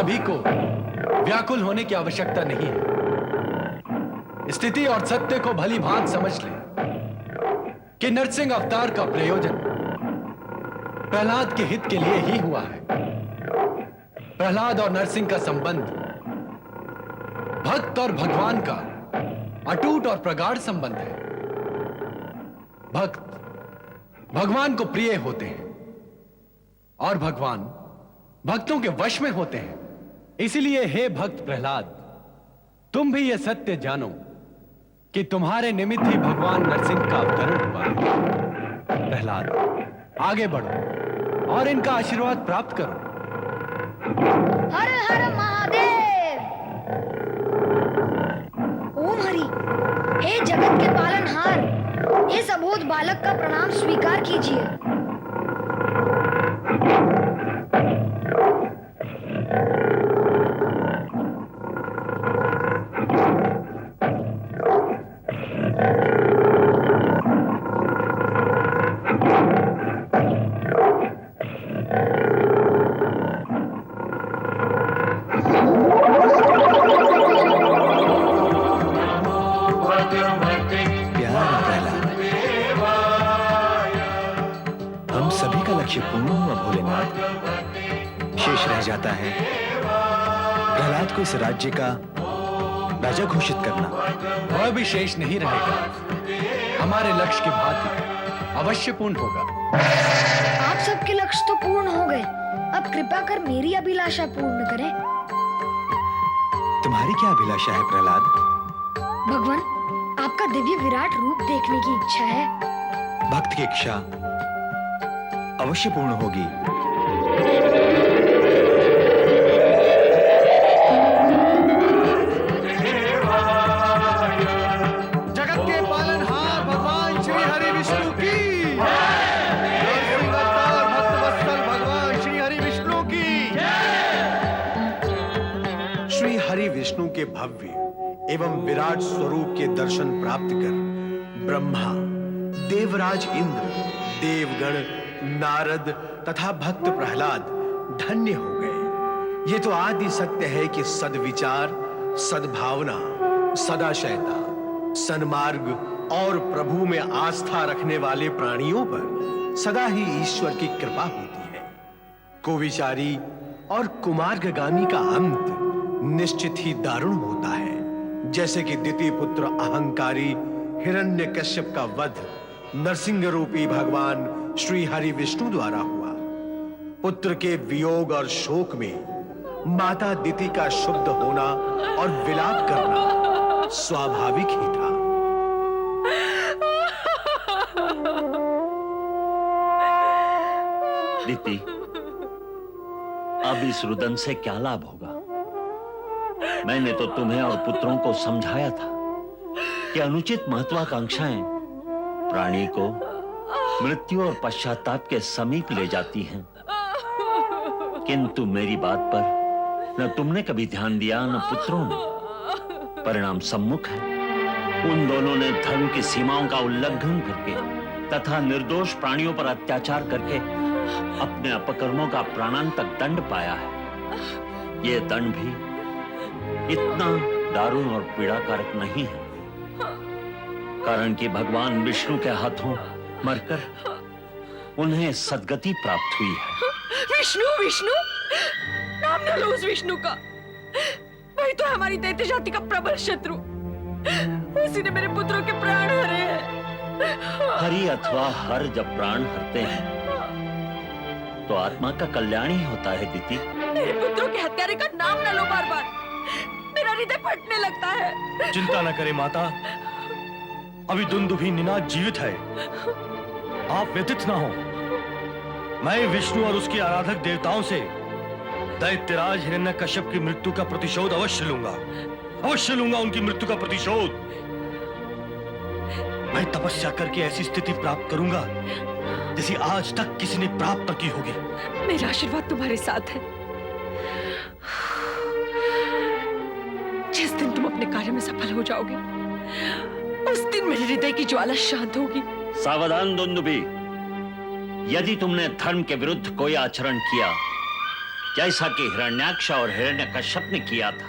सभी को व्याकुल होने की आवश्यकता नहीं है। स्थिति और सत्य को भली भांति समझ ले कि नरसिंह अवतार का प्रयोजन प्रहलाद के हित के लिए ही हुआ है। प्रहलाद और नरसिंह का संबंध भक्त और भगवान का अटूट और प्रगाढ़ संबंध है। भक्त भगवान को प्रिय होते हैं और भगवान भक्तों के वश में होते हैं। इसलिए हे भक्त प्रहलाद, तुम भी यह सत्य जानो कि तुम्हारे निमित्त ही भगवान नरसिंह का अवतरण हुआ है। प्रहलाद, आगे बढ़ो और इनका आशीर्वाद प्राप्त करो। हर हर महादेव। ओम हरि। हे जगत के पालनहार, इस अबोध बालक का प्रणाम स्वीकार कीजिए। पूर्ण हुआ भोलेनाथ। शेष रह जाता है प्रहलाद को इस राज्य का राजा घोषित करना। वह भी शेष नहीं रहेगा, हमारे लक्ष्य की भांति अवश्य पूर्ण होगा। आप सबके लक्ष्य तो पूर्ण हो गए, अब कृपा कर मेरी अभिलाषा पूर्ण करें। तुम्हारी क्या अभिलाषा है प्रहलाद? भगवान, आपका दिव्य विराट रूप देखने की इच्छा है। भक्त की इच्छा अवश्य पूर्ण होगी। जगत के पालनहार भगवान श्री हरि विष्णु की, नरसिंह अवतार भक्त वत्सल भगवान श्री हरि विष्णु की। श्री हरि विष्णु के भव्य एवं विराट स्वरूप के दर्शन प्राप्त कर ब्रह्मा, देवराज इंद्र, देवगण, नारद तथा भक्त प्रहलाद धन्य हो गए। ये तो आदि सत्य है कि सद्विचार, सद्भावना, सदाशयता, सन्मार्ग और प्रभु में आस्था रखने वाले प्राणियों पर सदा ही ईश्वर की कृपा होती है। कुविचारी और कुमार्गगामी का अंत निश्चित ही दारुण होता है। जैसे कि द्वितीय पुत्र अहंकारी हिरण्यकश्यप का वध नरसिंह रूपी भगवान श्री हरि विष्णु द्वारा हुआ। पुत्र के वियोग और शोक में माता दिति का शुद्ध होना और विलाप करना स्वाभाविक ही था। दिति, अब इस रुदन से क्या लाभ होगा? मैंने तो तुम्हें और पुत्रों को समझाया था कि अनुचित महत्वाकांक्षाएं प्राणी को मृत्यु और पश्चाताप के समीप ले जाती हैं। किंतु मेरी बात पर न तुमने कभी ध्यान दिया न पुत्रों ने। परिणाम सम्मुख है। उन दोनों ने धर्म की सीमाओं का उल्लंघन करके तथा निर्दोष प्राणियों पर अत्याचार करके अपने अपकर्मों का प्राणांतक दंड पाया है। यह दंड भी इतना दारुण और पीड़ाकारक नहीं है, कारण कि भगवान विष्णु के हाथों मरकर उन्हें सद्गति प्राप्त हुई है। विष्णु, विष्णु नाम न लो उस विष्णु का। वही तो हमारी दैत्य जाति का प्रबल शत्रु। उसी ने मेरे पुत्रों के प्राण हरे हैं। हरि अथवा हर जब प्राण हरते हैं तो आत्मा का कल्याण ही होता है दिति। मेरे पुत्रों के हत्यारे का नाम न लो बार बार, मेरा हृदय फटने लगता है। चिंता न करें माता, अभी दुंदुभी निनाद जीवित है, आप व्यथित ना हो। मैं विष्णु और उसके आराधक देवताओं से दैत्यराज हिरण्यकश्यप की मृत्यु का प्रतिशोध अवश्य लूंगा। अवश्य लूंगा उनकी मृत्यु का प्रतिशोध। मैं तपस्या करके ऐसी स्थिति प्राप्त करूंगा जैसी आज तक किसी ने प्राप्त न की होगी। मेरा आशीर्वाद तुम्हारे साथ है। जिस दिन तुम अपने कार्य में सफल हो जाओगे, उस दिन मेरे हृदय की ज्वाला शांत होगी। सावधान दुंदुभी, यदि तुमने धर्म के विरुद्ध कोई आचरण किया, जैसा कि हिरण्याक्ष और हिरण्यकश्यप ने किया था,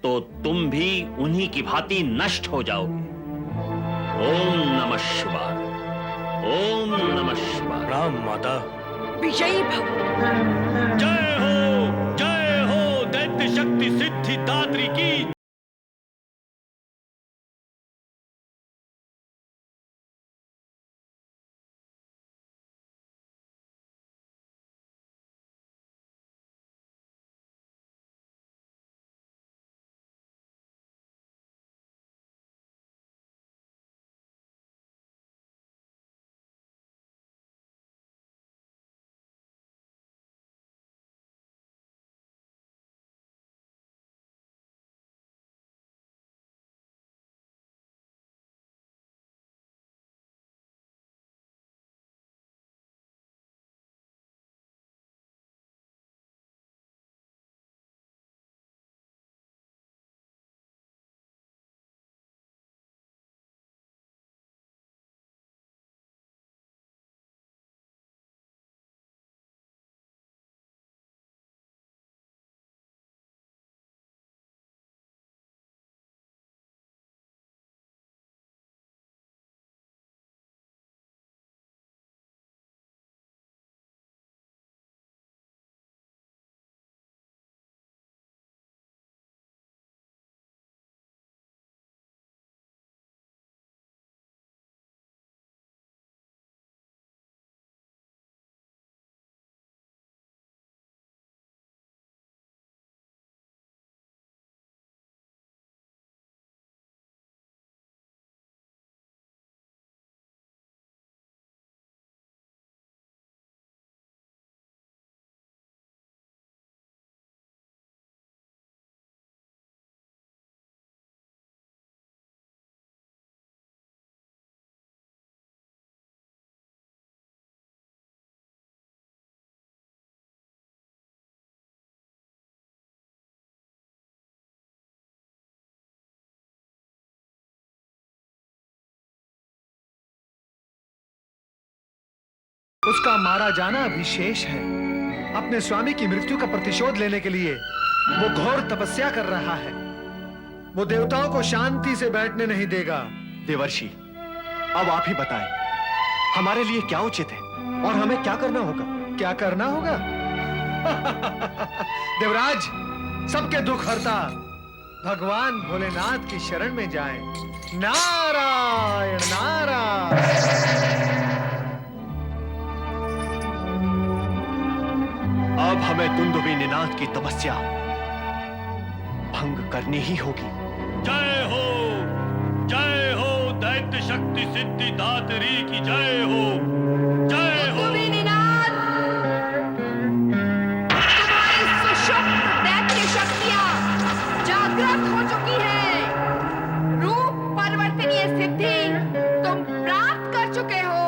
तो तुम भी उन्हीं की भांति नष्ट हो जाओगे। ओम नमः शिवाय, ओम नमः शिवाय। राम माता। विजयी भव। जय हो दैत्य शक्ति सिद्धि दात्री की। उसका मारा जाना अभी शेष है। अपने स्वामी की मृत्यु का प्रतिशोध लेने के लिए वो घोर तपस्या कर रहा है। वो देवताओं को शांति से बैठने नहीं देगा। देवर्षि, अब आप ही बताएं, हमारे लिए क्या उचित है और हमें क्या करना होगा? क्या करना होगा? देवराज, सबके दुख हरता भगवान भोलेनाथ की शरण में जाएं। नारायण नारायण। अब हमें दुंदुभी निनाद की तपस्या भंग करनी ही होगी। जय हो दैत्य शक्ति सिद्धि दात्री की जय हो। जय हो। दुंदुभी निनाद, तुम्हारी सुषुप्त दैत्य शक्तियां जागृत हो चुकी हैं। रूप परिवर्तनीय सिद्धि तुम प्राप्त कर चुके हो।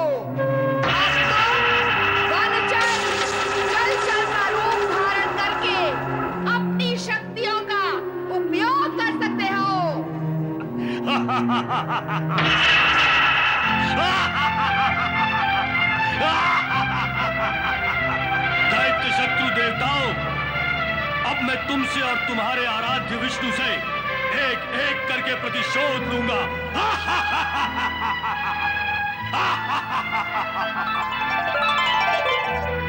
दैत्य शत्रु देवताओं, अब मैं तुमसे और तुम्हारे आराध्य विष्णु से एक एक करके प्रतिशोध लूंगा।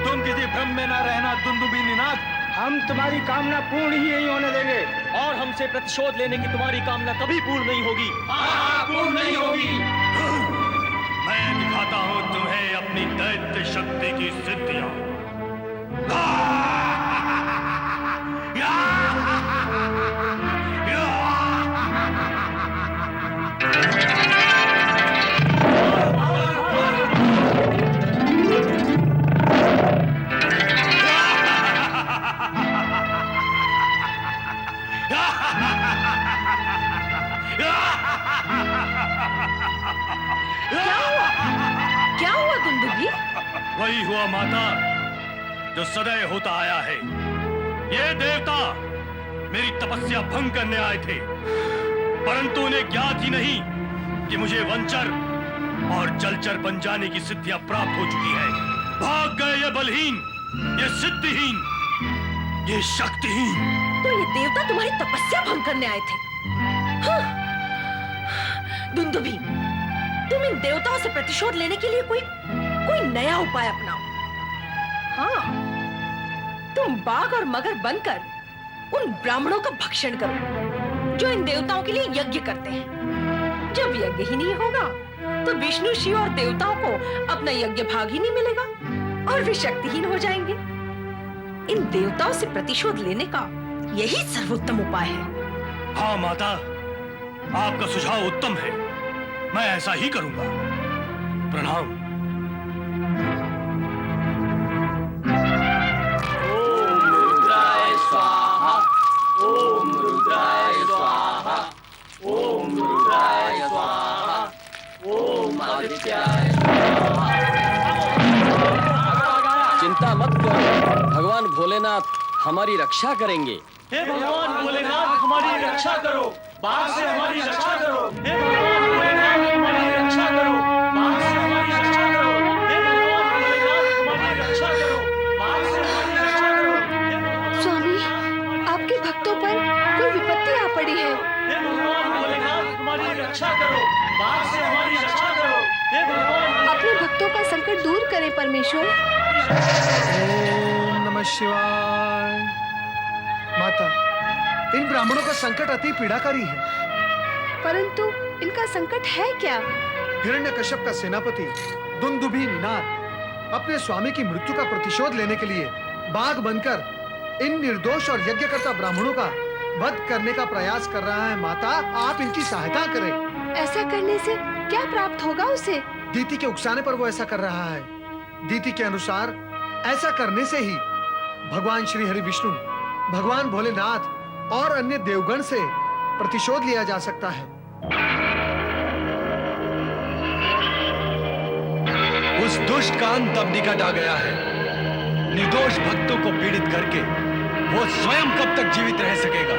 तुम किसी भ्रम में ना रहना दुंदुभी निनाद। हम तुम्हारी कामना पूर्ण ही नहीं होने देंगे और हमसे प्रतिशोध लेने की तुम्हारी कामना कभी पूर्ण नहीं होगी। पूर्ण नहीं होगी। मैं दिखाता हूं तुम्हें अपनी दैत्य शक्ति की सिद्धियां। क्या हुआ दुंदुभी? वही हुआ माता जो सदैव होता आया है। ये देवता मेरी तपस्या भंग करने आए थे, परंतु उन्हें ज्ञात ही नहीं कि मुझे वंचर और जलचर बन जाने की सिद्धियां प्राप्त हो चुकी है। भाग गए ये बलहीन, ये सिद्धिहीन, ये शक्तिहीन। तो ये देवता तुम्हारी तपस्या भंग करने आए थे। हाँ। दुंदुभी, तुम इन देवताओं से प्रतिशोध लेने के लिए कोई नया उपाय अपनाओ। हाँ, तुम बाघ और मगर बनकर उन ब्राह्मणों का भक्षण करो जो इन देवताओं के लिए यज्ञ करते हैं। जब यज्ञ ही नहीं होगा तो विष्णु, शिव और देवताओं को अपना यज्ञ भाग ही नहीं मिलेगा और वे शक्तिहीन हो जाएंगे। इन देवताओं से प्रतिशोध लेने का यही सर्वोत्तम उपाय है। हाँ माता, आपका सुझाव उत्तम है, मैं ऐसा ही करूंगा। प्रणाम। चिंता मत करो, भगवान भोलेनाथ हमारी रक्षा करेंगे। हे भगवान भोलेनाथ, हमारी रक्षा करो, बाघ से हमारी रक्षा करो। हे भगवान भोलेनाथ, हमारी रक्षा करो, बाघ से हमारी रक्षा करो। हे भगवान भोलेनाथ, हमारी रक्षा करो, बाघ से हमारी रक्षा करो। स्वामी, आपके भक्तों पर कोई विपत्ति आ पड़ी है। हे भगवान भोलेनाथ, हमारी रक्षा करो, बाघ से हमारी रक्षा करो। हे भगवान, अपने भक्तों का संकट दूर करें परमेश्वर। ओम नमः शिवाय। माता, इन ब्राह्मणों का संकट अति पीड़ाकारी है। परंतु इनका संकट है क्या? हिरण्यकश्यप का सेनापति दुंदुभी निनाद अपने स्वामी की मृत्यु का प्रतिशोध लेने के लिए बाघ बनकर इन निर्दोष और यज्ञकर्ता ब्राह्मणों का वध करने का प्रयास कर रहा है। माता, आप इनकी सहायता करें। ऐसा करने से क्या प्राप्त होगा उसे? दीति के उकसाने पर वो ऐसा कर रहा है। दीति के अनुसार ऐसा करने से ही भगवान श्री हरि विष्णु, भगवान भोलेनाथ और अन्य देवगण से प्रतिशोध लिया जा सकता है। उस दुष्ट का अंत अब निकट आ गया है। निर्दोष भक्तों को पीड़ित करके वो स्वयं कब तक जीवित रह सकेगा?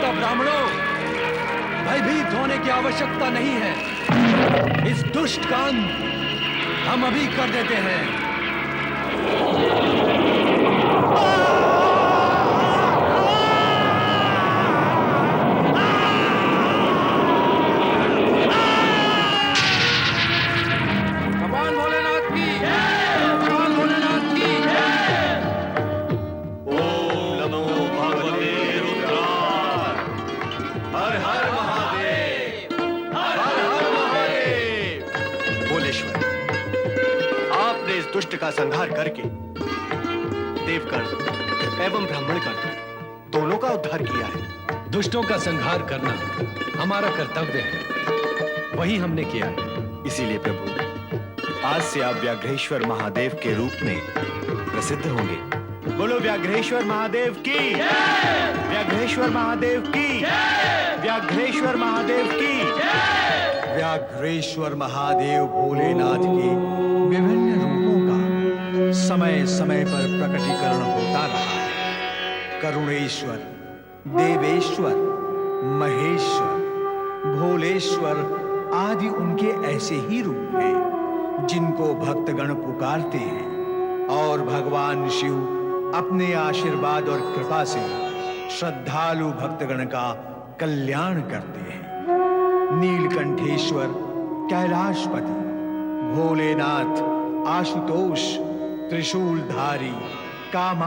ब्राह्मणों, भयभीत होने की आवश्यकता नहीं है। इस दुष्ट का अंत हम अभी कर देते हैं। भगवान भोलेनाथ की जय, भगवान भोलेनाथ की जय। ओम नमो भगवते रुद्राय। हर हर महादेव, हर हर महादेव। भोलेश्वर, आपने इस दुष्ट का संहार करके देवगण एवं ब्राह्मणगण दोनों का उद्धार किया है। दुष्टों का संहार करना हमारा कर्तव्य है, वही हमने किया है। इसीलिए प्रभु, आज से आप व्याघ्रेश्वर महादेव के रूप में प्रसिद्ध होंगे। बोलो व्याघ्रेश्वर महादेव की, व्याघ्रेश्वर महादेव की, व्याघ्रेश्वर महादेव की। व्याघ्रेश्वर महादेव भोलेनाथ के विभिन्न रूपों का समय समय पर प्रकटीकरण होता रहा है। करुणेश्वर, देवेश्वर, महेश्वर, भोलेश्वर आदि उनके ऐसे ही रूप हैं जिनको भक्तगण पुकारते हैं और भगवान शिव अपने आशीर्वाद और कृपा से श्रद्धालु भक्तगण का कल्याण करते हैं। नीलकंठेश्वर, कैलाशपति, भोलेनाथ, आशुतोष, त्रिशूलधारी, कामा